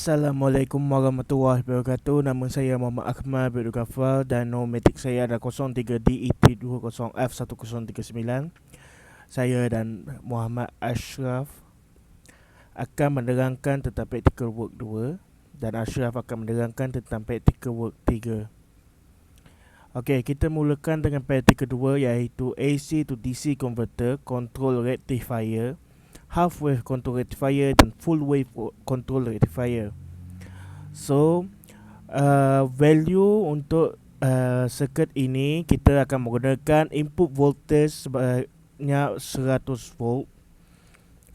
Assalamualaikum warahmatullahi wabarakatuh. Nama saya Muhammad Akmal bin Ghafar dan nomatik saya adalah 03DEP20F1039. Saya dan Muhammad Ashraf akan menerangkan tentang practical work 2 dan Ashraf akan menerangkan tentang practical work 3. Okey, kita mulakan dengan practical 2 iaitu AC to DC converter, control rectifier, half wave control rectifier dan full wave control rectifier. So value untuk circuit ini kita akan menggunakan input voltage sebanyak 100 volt,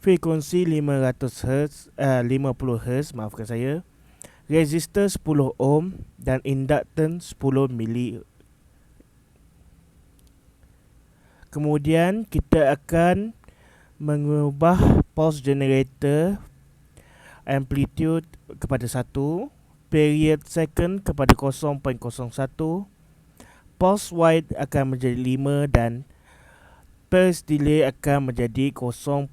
frekuensi 500 Hz, 50 Hz, maafkan saya, resistor 10 ohm dan inductance 10 mili. Kemudian kita akan mengubah pulse generator amplitude kepada 1, period second kepada 0.01, pulse wide akan menjadi 5 dan pulse delay akan menjadi 0.003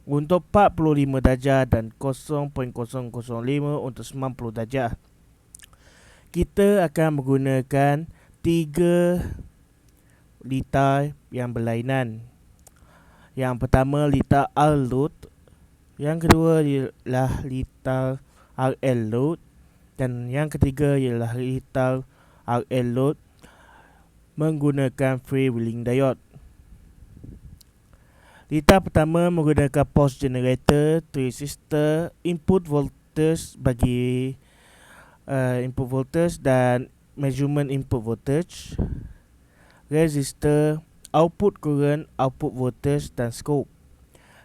untuk 45 darjah dan 0.005 untuk 90 darjah. Kita akan menggunakan 3 litar yang berlainan. Yang pertama litar R load, yang kedua ialah litar RL load dan yang ketiga ialah litar RL load menggunakan freewheeling diode. Litar pertama menggunakan pulse generator, resistor, input voltage bagi input voltage dan measurement input voltage, resistor, output current, output voltage dan scope.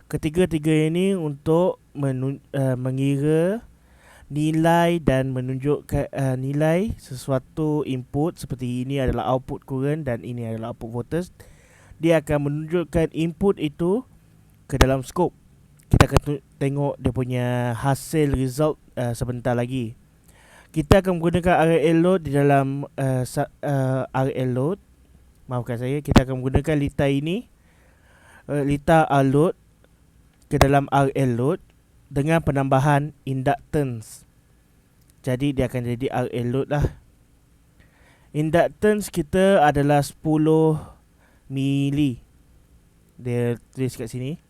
Ketiga-tiga ini untuk mengira nilai dan menunjukkan nilai sesuatu input seperti ini adalah output current dan ini adalah output voltage. Dia akan menunjukkan input itu ke dalam scope. Kita akan tengok dia punya hasil result sebentar lagi. Kita akan menggunakan RL load di dalam RL load. Maafkan saya, kita akan menggunakan litar ini, litar R load ke dalam RL load dengan penambahan inductance. Jadi dia akan jadi RL load lah. Inductance kita adalah 10 mili. Dia tulis kat sini.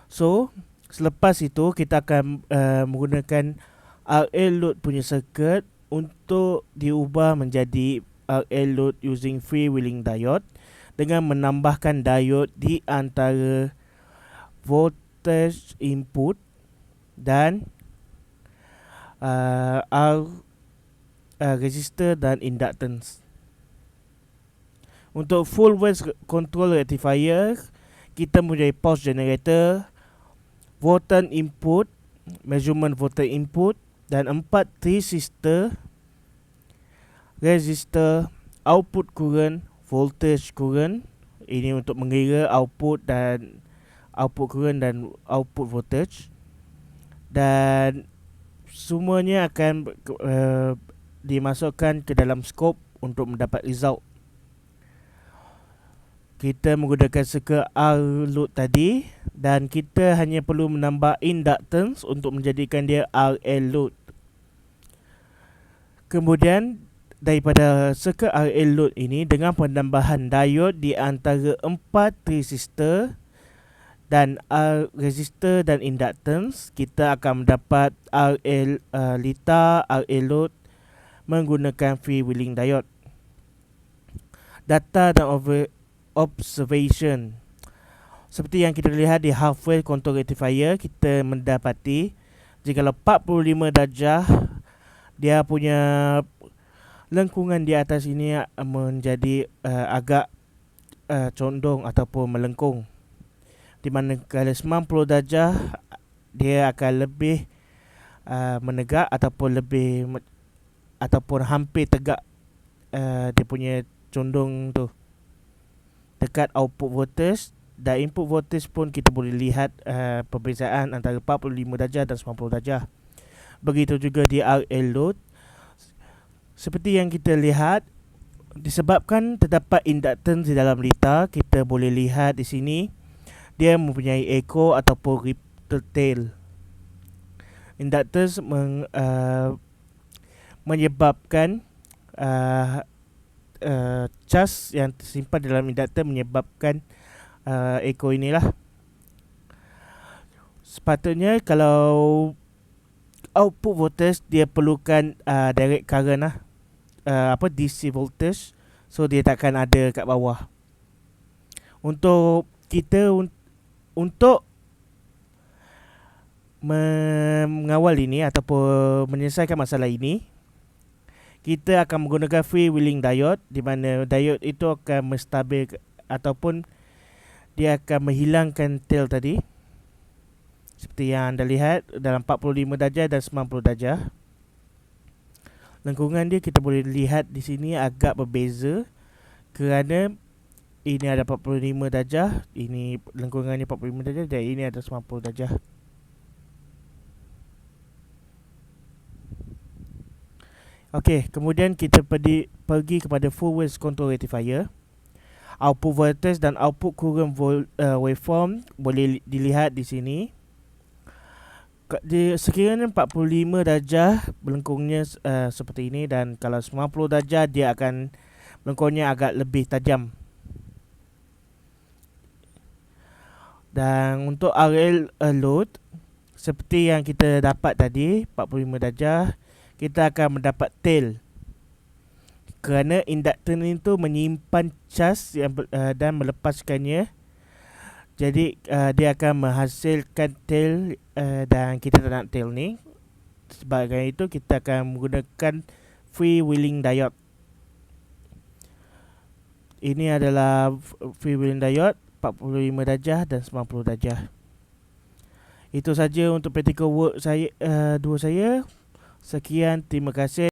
So, selepas itu kita akan menggunakan RL load punya circuit untuk diubah menjadi RL load using freewheeling diode dengan menambahkan diode di antara voltage input dan resistor dan inductance. Untuk full wave control rectifier, kita mempunyai pulse generator, voltage input, measurement voltage input dan 4 resistor, resistor, output current, voltage current. Ini untuk mengira output dan output current dan output voltage. Dan semuanya akan dimasukkan ke dalam scope untuk mendapat result. Kita menggunakan circuit R load tadi dan kita hanya perlu menambah inductance untuk menjadikan dia RL load. Kemudian daripada circuit RL load ini dengan penambahan diode di antara 4 resistor dan resistor dan inductance, kita akan mendapat litar RL load menggunakan freewheeling diode. Data dan observation. Seperti yang kita lihat di half wave control rectifier, kita mendapati jika 45 darjah dia punya lengkungan di atas ini menjadi agak condong ataupun melengkung. Di mana kalau 90 darjah dia akan lebih menegak ataupun hampir tegak dia punya condong tu dekat output voltage dan input voltage pun kita boleh lihat perbezaan antara 45 darjah dan 90 darjah. Begitu juga di RL load. Seperti yang kita lihat, disebabkan terdapat inductance di dalam litar, kita boleh lihat di sini dia mempunyai echo ataupun tail. Inductors menyebabkan charge yang tersimpan dalam inductor menyebabkan echo inilah. Sepatutnya kalau output voltage dia perlukan direct current lah, DC voltage, so dia takkan ada kat bawah. Untuk kita untuk mengawal ini ataupun menyelesaikan masalah ini, kita akan menggunakan freewheeling diode, di mana diode itu akan menstabil ataupun dia akan menghilangkan tail tadi, seperti yang anda lihat dalam 45 darjah dan 90 darjah. Lengkungan dia kita boleh lihat di sini agak berbeza kerana ini ada 45 darjah, ini lengkungannya 45 darjah, dan ini ada 90 darjah. Okey, kemudian kita pergi kepada full waves control rectifier. Output voltage dan output current waveform boleh dilihat di sini. Sekiranya 45 darjah melengkungnya seperti ini, dan kalau 90 darjah dia akan melengkungnya agak lebih tajam. Dan untuk RL load seperti yang kita dapat tadi 45 darjah, kita akan mendapat tail kerana induktor itu menyimpan charge dan melepaskannya. Jadi dia akan menghasilkan tail, dan kita tak nak tail ni. Sebab itu kita akan menggunakan freewheeling diode. Ini adalah freewheeling diode 45 darjah dan 90 darjah. Itu saja untuk practical work saya, dua saya. Sekian, terima kasih.